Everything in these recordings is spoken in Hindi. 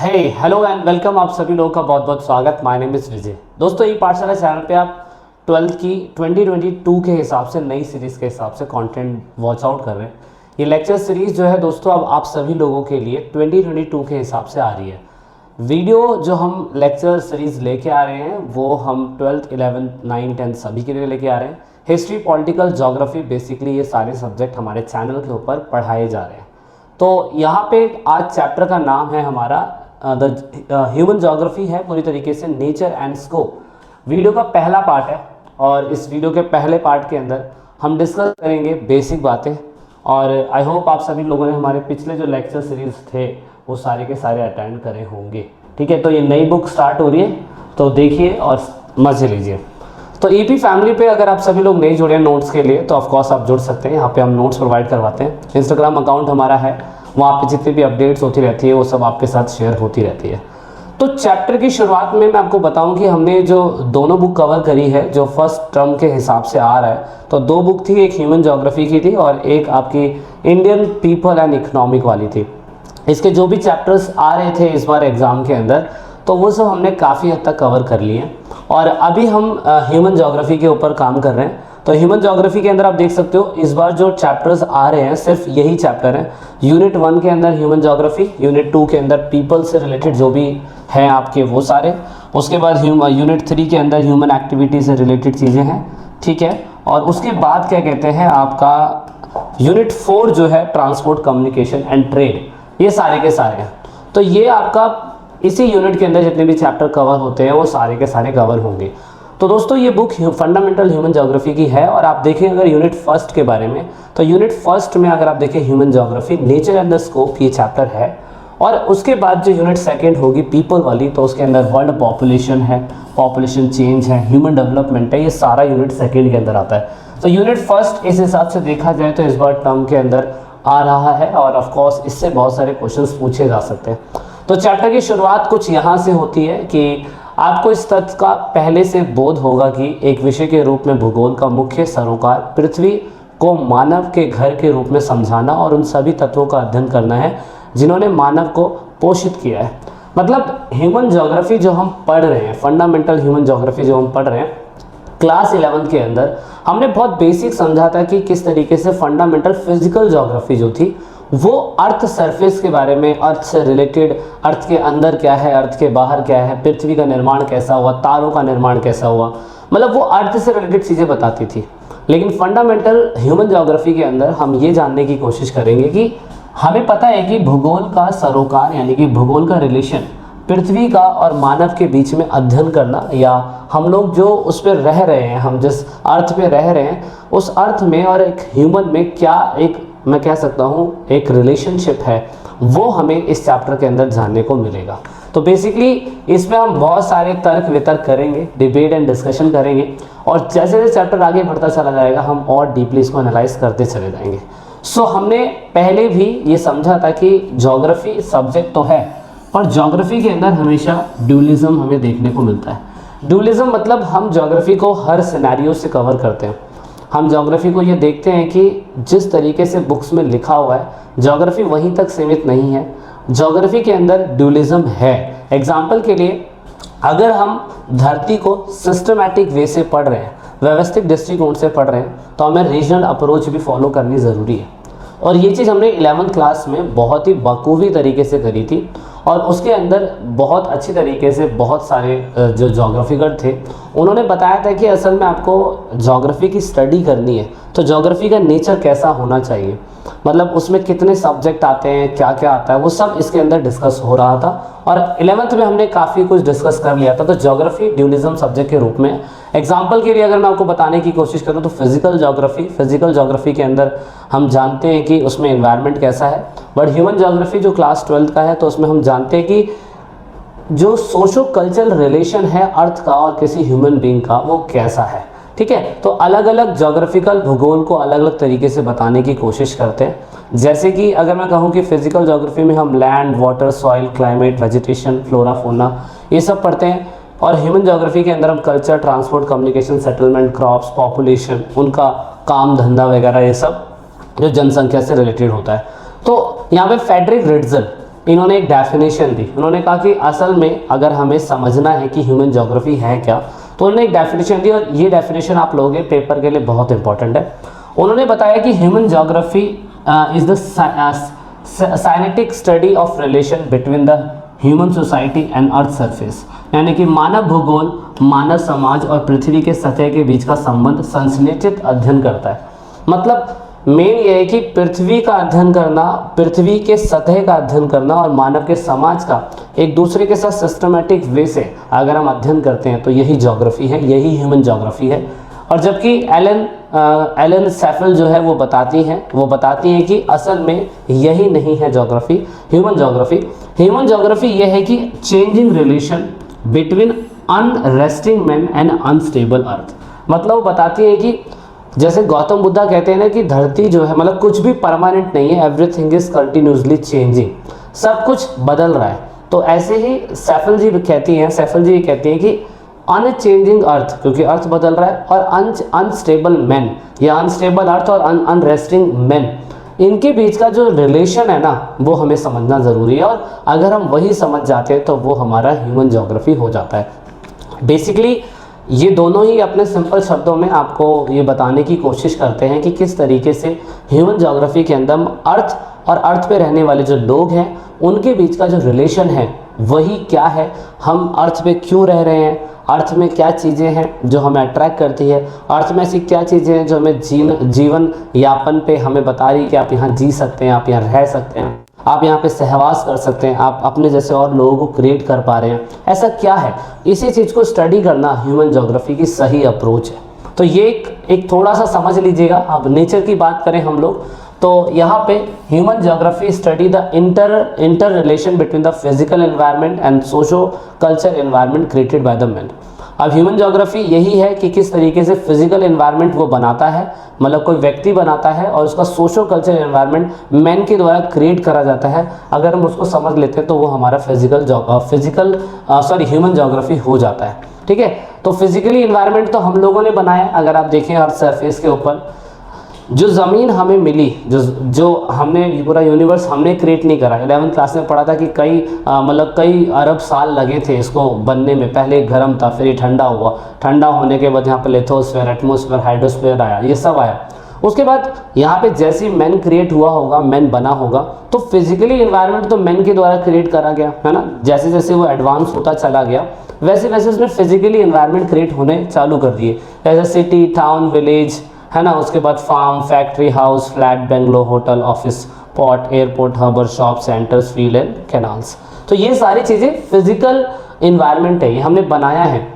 Hello and welcome. आप सभी लोगों का बहुत बहुत स्वागत। माय नेम इज़ विजय। दोस्तों, ये पाठशाला चैनल पे आप 12th की 2022 के हिसाब से नई सीरीज़ के हिसाब से कंटेंट वॉच आउट कर रहे हैं। ये लेक्चर सीरीज़ जो है दोस्तों, अब आप सभी लोगों के लिए 2022 के हिसाब से आ रही है। वीडियो जो हम लेक्चर सीरीज़ लेके आ रहे हैं वो हम 12th 11th 9th 10th सभी के लिए लेके आ रहे हैं। हिस्ट्री, पॉलिटिकल, ज्योग्राफी, बेसिकली ये सारे सब्जेक्ट हमारे चैनल के ऊपर पढ़ाए जा रहे हैं। तो यहाँ पे आज चैप्टर का नाम है हमारा द ह्यूमन ज्योग्राफी है, पूरी तरीके से नेचर एंड स्कोप। वीडियो का पहला पार्ट है और इस वीडियो के पहले पार्ट के अंदर हम डिस्कस करेंगे बेसिक बातें। और आई होप आप सभी लोगों ने हमारे पिछले जो लेक्चर सीरीज थे वो सारे के सारे अटेंड करे होंगे। ठीक है, तो ये नई बुक स्टार्ट हो रही है, तो देखिए और मजे लीजिए। तो ईपी फैमिली पे अगर आप सभी लोग नहीं जुड़े हैं नोट्स के लिए, तो ऑफकोर्स आप जुड़ सकते हैं। यहाँ पे हम नोट्स प्रोवाइड करवाते हैं। इंस्टाग्राम अकाउंट हमारा है, वहाँ पे जितनी भी अपडेट्स होती रहती है वो सब आपके साथ शेयर होती रहती है। तो चैप्टर की शुरुआत में मैं आपको बताऊं कि हमने जो दोनों बुक कवर करी है, जो फर्स्ट टर्म के हिसाब से आ रहा है, तो दो बुक थी, एक ह्यूमन ज्योग्राफी की थी और एक आपकी इंडियन पीपल एंड इकोनॉमिक वाली थी। इसके जो भी चैप्टर्स आ रहे थे इस बार एग्ज़ाम के अंदर, तो वो सब हमने काफ़ी हद तक कवर कर लिए और अभी हम ह्यूमन ज्योग्राफी के ऊपर काम कर रहे हैं। तो ह्यूमन ज्योग्राफी के अंदर आप देख सकते हो इस बार जो चैप्टर्स आ रहे हैं सिर्फ यही चैप्टर हैं। यूनिट 1 के अंदर ह्यूमन ज्योग्राफी, यूनिट 2 के अंदर पीपल से रिलेटेड जो भी हैं आपके वो सारे, उसके बाद यूनिट 3 के अंदर ह्यूमन एक्टिविटी से रिलेटेड चीज़ें हैं। ठीक है, और उसके बाद क्या कहते हैं आपका यूनिट 4 जो है ट्रांसपोर्ट, कम्युनिकेशन एंड ट्रेड, ये सारे के सारे हैं। तो ये आपका इसी यूनिट के अंदर जितने भी चैप्टर कवर होते हैं वो सारे के सारे कवर होंगे। तो दोस्तों, ये बुक फंडामेंटल ह्यूमन ज्योग्राफी की है। और आप देखें अगर यूनिट 1 के बारे में, तो यूनिट 1 में अगर आप देखें human geography, nature and the scope, ये चैप्टर है। और उसके बाद जो यूनिट 2 होगी पीपल वाली, तो उसके अंदर वर्ल्ड पॉपुलेशन है, पॉपुलेशन चेंज है, ह्यूमन डेवलपमेंट है, ये सारा यूनिट 2 के अंदर आता है। तो यूनिट 1 इस हिसाब से देखा जाए तो इस बार टर्म के अंदर आ रहा है और ऑफकोर्स इससे बहुत सारे क्वेश्चंस पूछे जा सकते हैं। तो चैप्टर की शुरुआत कुछ यहाँ से होती है कि आपको इस तथ्य का पहले से बोध होगा कि एक विषय के रूप में भूगोल का मुख्य सरोकार पृथ्वी को मानव के घर के रूप में समझाना और उन सभी तत्वों का अध्ययन करना है जिन्होंने मानव को पोषित किया है। मतलब ह्यूमन ज्योग्राफी जो हम पढ़ रहे हैं, फंडामेंटल ह्यूमन ज्योग्राफी जो हम पढ़ रहे हैं, क्लास 11 के अंदर हमने बहुत बेसिक समझा था कि किस तरीके से फंडामेंटल फिजिकल ज्योग्राफी जो थी वो अर्थ सरफेस के बारे में, अर्थ से रिलेटेड, अर्थ के अंदर क्या है, अर्थ के बाहर क्या है, पृथ्वी का निर्माण कैसा हुआ, तारों का निर्माण कैसा हुआ, मतलब वो अर्थ से रिलेटेड चीज़ें बताती थी। लेकिन फंडामेंटल ह्यूमन ज्योग्राफी के अंदर हम ये जानने की कोशिश करेंगे कि हमें पता है कि भूगोल का सरोकार यानी कि भूगोल का रिलेशन पृथ्वी का और मानव के बीच में अध्ययन करना, या हम लोग जो उस पर रह रहे हैं, हम जिस अर्थ पे रह रहे हैं उस अर्थ में और एक ह्यूमन में क्या एक, मैं कह सकता हूँ, एक रिलेशनशिप है, वो हमें इस चैप्टर के अंदर जानने को मिलेगा। तो बेसिकली इसमें हम बहुत सारे तर्क वितर्क करेंगे, डिबेट एंड डिस्कशन करेंगे और जैसे जैसे चैप्टर आगे बढ़ता चला जाएगा हम और डीपली इसको एनालाइज करते चले जाएंगे। सो हमने पहले भी ये समझा था कि ज्योग्राफी सब्जेक्ट तो है, पर ज्योग्राफी के अंदर हमेशा ड्यूलिज्म हमें देखने को मिलता है। ड्यूलिज्म मतलब हम ज्योग्राफी को हर सिनेरियो से कवर करते हैं। हम ज्योग्राफी को ये देखते हैं कि जिस तरीके से बुक्स में लिखा हुआ है ज्योग्राफी वहीं तक सीमित नहीं है, ज्योग्राफी के अंदर ड्यूलिज्म है। एग्जाम्पल के लिए अगर हम धरती को सिस्टमैटिक वे से पढ़ रहे हैं, व्यवस्थित दृष्टिकोण से पढ़ रहे हैं, तो हमें रीजनल अप्रोच भी फॉलो करनी ज़रूरी है। और ये चीज़ हमने 11th क्लास में बहुत ही बखूबी तरीके से करी थी और उसके अंदर बहुत अच्छी तरीके से बहुत सारे जो ज्योग्राफिकर थे उन्होंने बताया था कि असल में आपको ज्योग्राफी की स्टडी करनी है तो ज्योग्राफी का नेचर कैसा होना चाहिए, मतलब उसमें कितने सब्जेक्ट आते हैं, क्या क्या आता है, वो सब इसके अंदर डिस्कस हो रहा था। और 11th में हमने काफ़ी कुछ डिस्कस कर लिया था। तो ज्योग्राफी ड्यूलिज्म सब्जेक्ट के रूप में, एग्जाम्पल के लिए अगर मैं आपको बताने की कोशिश करूँ तो फिजिकल ज्योग्राफी के अंदर हम जानते हैं कि उसमें एनवायरनमेंट कैसा है। बट ह्यूमन ज्योग्राफी जो क्लास 12th का है तो उसमें हम जानते हैं कि जो सोशो कल्चरल रिलेशन है अर्थ का और किसी ह्यूमन बीइंग का वो कैसा है। ठीक है, तो अलग अलग ज्योग्राफिकल भूगोल को अलग अलग तरीके से बताने की कोशिश करते हैं। जैसे कि अगर मैं कहूँ कि फिजिकल ज्योग्राफी में हम land, water, soil, climate, vegetation, flora, fauna, ये सब पढ़ते हैं। और ह्यूमन ज्योग्राफी के अंदर हम culture, transport, communication, settlement, crops, population, उनका काम धंधा वगैरह, ये सब जो जनसंख्या से रिलेटेड होता है। तो यहाँ पे फ्रेडरिक रिट्जल इन्होंने एक डेफिनेशन दी। उन्होंने कहा कि असल में अगर हमें समझना है कि ह्यूमन ज्योग्राफी है क्या, तो उन्होंने एक डेफिनेशन दी, और ये डेफिनेशन आप लोगों के पेपर के लिए बहुत इंपॉर्टेंट है। उन्होंने बताया कि human geography is the synthetic study of relation between the human society and earth surface, यानी कि मानव भूगोल, मानव समाज और पृथ्वी के सतह के बीच का संबंध संश्लेषित अध्ययन करता है। मतलब मेन ये है कि पृथ्वी का अध्ययन करना, पृथ्वी के सतह का अध्ययन करना और मानव के समाज का एक दूसरे के साथ सिस्टमेटिक वे से अगर हम अध्ययन करते हैं तो यही ज्योग्राफी है, यही ह्यूमन ज्योग्राफी है। और जबकि एलन सेफल जो है वो बताती हैं कि असल में यही नहीं है geography, human geography. Human geography ये है कि changing relation between unresting man and unstable earth. मतलब वो बताती है कि जैसे गौतम बुद्धा कहते हैं ना कि धरती जो है, मतलब कुछ भी परमानेंट नहीं है, एवरीथिंग इज कंटिन्यूसली चेंजिंग, सब कुछ बदल रहा है। तो ऐसे ही सेफल जी कहती हैं कि अनचेंजिंग अर्थ, क्योंकि अर्थ बदल रहा है, और अनस्टेबल मैन या अनस्टेबल अर्थ और अनरेस्टिंग मैन, इनके बीच का जो रिलेशन है ना वो हमें समझना ज़रूरी है। और अगर हम वही समझ जाते हैं तो वो हमारा ह्यूमन ज्योग्राफी हो जाता है। बेसिकली ये दोनों ही अपने सिंपल शब्दों में आपको ये बताने की कोशिश करते हैं कि किस तरीके से ह्यूमन ज्योग्राफी के अंदर अर्थ और अर्थ पे रहने वाले जो लोग हैं उनके बीच का जो रिलेशन है वही क्या है, हम अर्थ पे क्यों रह रहे हैं, अर्थ में क्या चीज़ें हैं जो हमें अट्रैक्ट करती है, अर्थ में ऐसी क्या चीज़ें हैं जो हमें जीवन यापन पे हमें बता रही है कि आप यहाँ जी सकते हैं, आप यहाँ रह सकते हैं, आप यहाँ पे सहवास कर सकते हैं, आप अपने जैसे और लोगों को क्रिएट कर पा रहे हैं, ऐसा क्या है। इसी चीज़ को स्टडी करना ह्यूमन ज्योग्राफी की सही अप्रोच है। तो ये एक थोड़ा सा समझ लीजिएगा। अब नेचर की बात करें हम लोग, तो यहाँ पे human geography study the inter relation between the physical environment and socio culture environment created by the man. अब ह्यूमन ज्योग्राफी यही है कि किस तरीके से फिजिकल एनवायरनमेंट वो बनाता है, मतलब कोई व्यक्ति बनाता है, और उसका सोशो कल्चर एनवायरनमेंट मैन के द्वारा क्रिएट करा जाता है। अगर हम उसको समझ लेते हैं तो वो हमारा ह्यूमन ज्योग्राफी हो जाता है। ठीक है, तो फिजिकली एनवायरनमेंट तो हम लोगों ने बनाया। अगर आप देखें अर्थ सरफेस के ऊपर जो ज़मीन हमें मिली, जो हमने पूरा यूनिवर्स हमने क्रिएट नहीं करा। 11वीं क्लास में पढ़ा था कि कई अरब साल लगे थे इसको बनने में। पहले गर्म था, फिर ये ठंडा हुआ, ठंडा होने के बाद यहाँ पे लिथोस्फीयर, एटमॉस्फेयर, हाइड्रोस्फीयर आया, ये सब आया। उसके बाद यहाँ पे जैसे मैन क्रिएट हुआ होगा, मैन बना होगा, तो फिजिकली एनवायरनमेंट तो मैन के द्वारा क्रिएट करा गया है ना। जैसे जैसे वो एडवांस होता चला गया वैसे वैसे उसने फिजिकली एनवायरनमेंट क्रिएट होने चालू कर दिए, जैसे सिटी, टाउन, विलेज, है ना। उसके बाद farm, factory, house, flat, bungalow, hotel, office, port, airport, harbour, shop, centres, field and canals. तो ये सारी चीज़ें फिजिकल इन्वायरमेंट है, ये हमने बनाया है।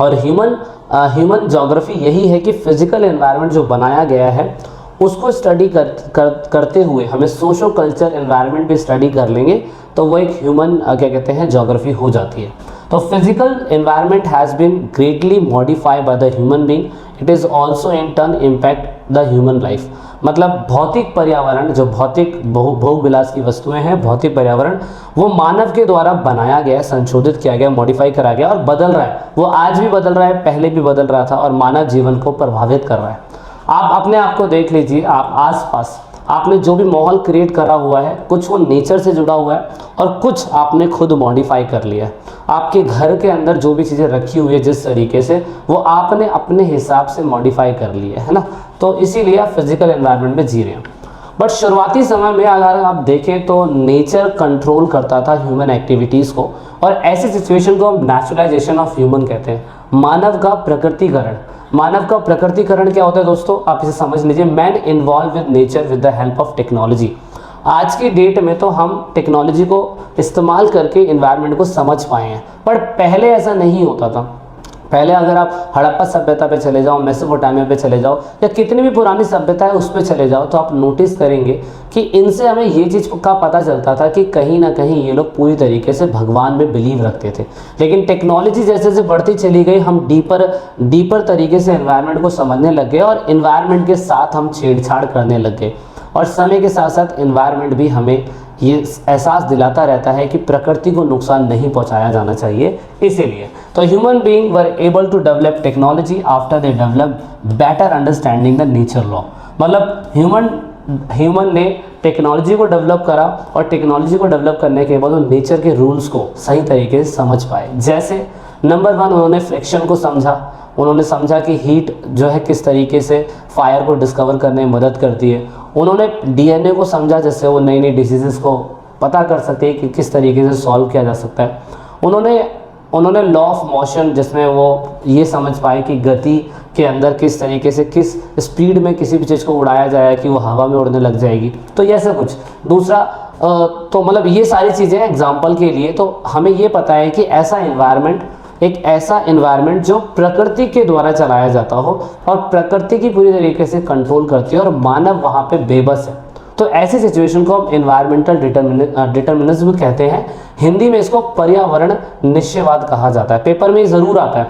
और ह्यूमन ज्योग्राफी यही है कि फिजिकल एनवायरनमेंट जो बनाया गया है उसको स्टडी करते हुए हमें सोशो कल्चर एनवायरनमेंट भी स्टडी कर लेंगे तो वो एक ह्यूमन क्या कहते हैं ज्योग्राफी हो जाती है। तो physical environment has been greatly modified by the human being, it is also in turn impact the human life. मतलब भौतिक पर्यावरण, जो भौतिक भोग विलास की वस्तुएं हैं, भौतिक पर्यावरण, वो मानव के द्वारा बनाया गया, संशोधित किया गया, मॉडिफाई करा गया और बदल रहा है। वो आज भी बदल रहा है, पहले भी बदल रहा था और मानव जीवन को प्रभावित कर रहा है। आप अपने आप को देख लीजिए, आप आसपास आपने जो भी माहौल क्रिएट करा हुआ है, कुछ वो नेचर से जुड़ा हुआ है और कुछ आपने खुद मॉडिफाई कर लिया है। आपके घर के अंदर जो भी चीज़ें रखी हुई है जिस तरीके से, वो आपने अपने हिसाब से मॉडिफाई कर लिया है ना। तो इसीलिए आप फिजिकल एनवायरनमेंट में जी रहे हैं। बट शुरुआती समय में अगर आप देखें तो नेचर कंट्रोल करता था ह्यूमन एक्टिविटीज़ को, और ऐसी सिचुएशन को हम नेचुरलाइजेशन ऑफ ह्यूमन कहते हैं, मानव का प्रकृतिकरण। मानव का प्रकृतिकरण क्या होता है दोस्तों, आप इसे समझ लीजिए। Man involve with nature with the help of technology. आज की डेट में तो हम टेक्नोलॉजी को इस्तेमाल करके इन्वायरमेंट को समझ पाए हैं, पर पहले ऐसा नहीं होता था। पहले अगर आप हड़प्पा सभ्यता पे चले जाओ, मेसोपोटामिया पे चले जाओ, या कितनी भी पुरानी सभ्यता है उस पे चले जाओ, तो आप नोटिस करेंगे कि इनसे हमें ये चीज़ का पता चलता था कि कहीं ना कहीं ये लोग पूरी तरीके से भगवान में बिलीव रखते थे। लेकिन टेक्नोलॉजी जैसे जैसे बढ़ती चली गई, हम डीपर तरीके से एनवायरनमेंट को समझने लग गए और एनवायरनमेंट के साथ हम छेड़छाड़ करने लग गए। और समय के साथ साथ एनवायरनमेंट भी हमें ये एहसास दिलाता रहता है कि प्रकृति को नुकसान नहीं पहुंचाया जाना चाहिए। इसीलिए तो human being were able to develop technology after they develop better understanding the nature law. मतलब ह्यूमन ह्यूमन ने टेक्नोलॉजी को डेवलप करा और टेक्नोलॉजी को डेवलप करने के बाद वो नेचर के रूल्स को सही तरीके से समझ पाए। जैसे नंबर 1 उन्होंने फ्रिक्शन को समझा, उन्होंने समझा कि हीट जो है किस तरीके से फायर को डिस्कवर करने में मदद करती है। उन्होंने डीएनए को समझा, जिससे वो नई नई डिसीज़ेस को पता कर सकते हैं कि किस तरीके से सॉल्व किया जा सकता है। उन्होंने लॉ ऑफ मोशन, जिसमें वो ये समझ पाए कि गति के अंदर किस तरीके से किस स्पीड में किसी भी चीज़ को उड़ाया जाए कि वो हवा में उड़ने लग जाएगी। तो ये ऐसा कुछ दूसरा तो मतलब ये सारी चीज़ें एग्जाम्पल के लिए, तो हमें ये पता है कि ऐसा इन्वायरमेंट, एक ऐसा इन्वायरमेंट जो प्रकृति के द्वारा चलाया जाता हो और प्रकृति की पूरी तरीके से कंट्रोल करती है और मानव वहाँ पे बेबस है। तो ऐसी सिचुएशन को हम इन्वायरमेंटल डिटर्मिनिज्म कहते हैं। हिंदी में इसको पर्यावरण निश्चयवाद कहा जाता है। पेपर में ज़रूर आता है,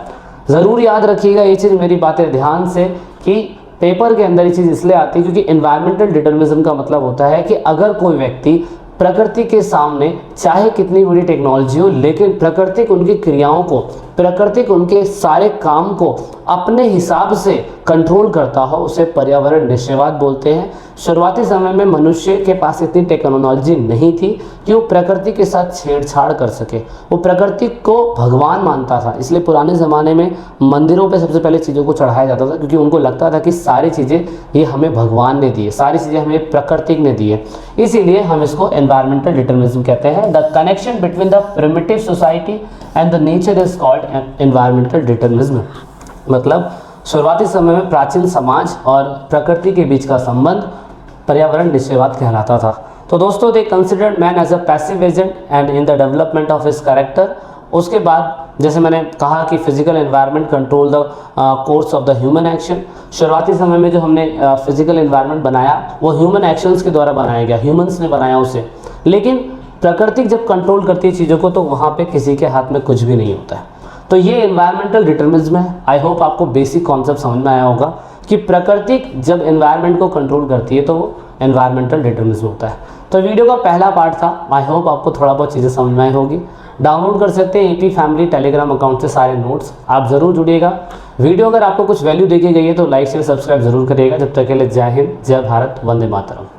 ज़रूर याद रखिएगा ये चीज़, मेरी बातें ध्यान से, कि पेपर के अंदर ये चीज़ इसलिए आती है क्योंकि इन्वायरमेंटल डिटर्मिनिज्म का मतलब होता है कि अगर कोई व्यक्ति प्रकृति के सामने चाहे कितनी बड़ी टेक्नोलॉजी हो, लेकिन प्रकृति को, उनकी क्रियाओं को, प्रकृति को, उनके सारे काम को अपने हिसाब से कंट्रोल करता हो, उसे पर्यावरण निश्चयवाद बोलते हैं। शुरुआती समय में मनुष्य के पास इतनी टेक्नोलॉजी नहीं थी कि वो प्रकृति के साथ छेड़छाड़ कर सके। वो प्रकृति को भगवान मानता था, इसलिए पुराने ज़माने में मंदिरों पे सबसे पहले चीज़ों को चढ़ाया जाता था, क्योंकि उनको लगता था कि सारी चीज़ें ये हमें भगवान ने दी है, सारी चीज़ें हमें प्रकृति ने दी है। इसीलिए हम इसको एनवायरमेंटल डिटर्मिनिज्म कहते हैं। The connection between the primitive society and the nature is called environmental determinism. मतलब शुरुआती समय में प्राचीन समाज और प्रकृति के बीच का संबंध पर्यावरण निश्चयवाद कहलाता था। तो दोस्तों, they considered man as a passive agent and in the development of his character. उसके बाद जैसे मैंने कहा कि physical environment control the course of the human action. शुरुआती समय में जो हमने फिजिकल एनवायरनमेंट बनाया वो ह्यूमन एक्शंस के द्वारा बनाया गया, ह्यूमंस ने बनाया उसे। लेकिन प्रकृति जब कंट्रोल करती है चीज़ों को, तो वहाँ पे किसी के हाथ में कुछ भी नहीं होता है। तो ये एनवायरमेंटल डिटर्मिनिज्म है। आई होप आपको बेसिक कॉन्सेप्ट समझ में आया होगा कि प्रकृति जब एनवायरनमेंट को कंट्रोल करती है तो वो एनवायरमेंटल डिटर्मिनिज्म होता है। तो वीडियो का पहला पार्ट था, आई होप आपको थोड़ा बहुत चीज़ें समझ में आई होगी। डाउनलोड कर सकते हैं एपी फैमिली टेलीग्राम अकाउंट से सारे नोट्स, आप ज़रूर जुड़िएगा। वीडियो अगर आपको कुछ वैल्यू देखी गई है तो लाइक शेयर सब्सक्राइब जरूर करिएगा। जब तक के लिए जय हिंद, जय भारत, वंदे मातरम।